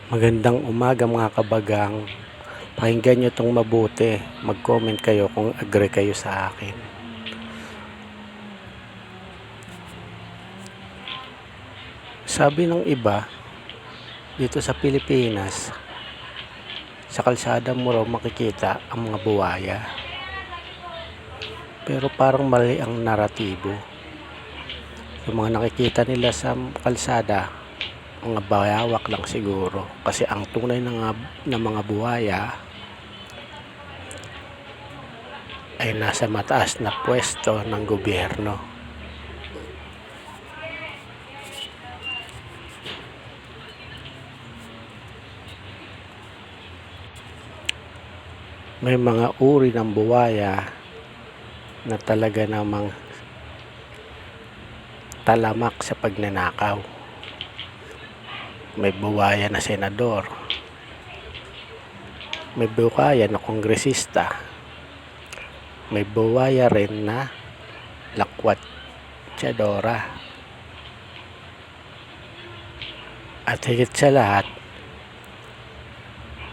Magandang umaga mga kabagang. Pakinggan nyo itong mabuti. Mag-comment kayo kung agree kayo sa akin. Sabi ng iba, dito sa Pilipinas, sa kalsada mo raw makikita ang mga buwaya. Pero parang mali ang naratibo. Yung mga nakikita nila sa kalsada, mga bayawak lang siguro. Kasi ang tunay ng mga buwaya ay nasa mataas na pwesto ng gobyerno. May mga uri ng buwaya na talaga namang talamak sa pagnanakaw. May buwaya na senador, may buwaya na kongresista, may buwaya rin na lakwatsadora, at higit sa lahat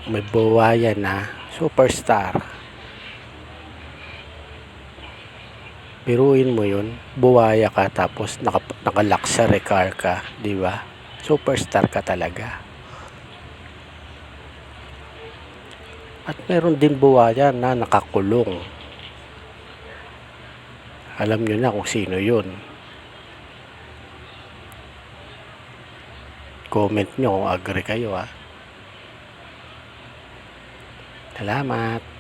may buwaya na superstar. Biruin mo yun, buwaya ka tapos naka-luxury car ka, di ba? Superstar ka talaga. At meron din buwaya na nakakulong. Alam nyo na kung sino yun. Comment nyo kung agree kayo, ha. Salamat.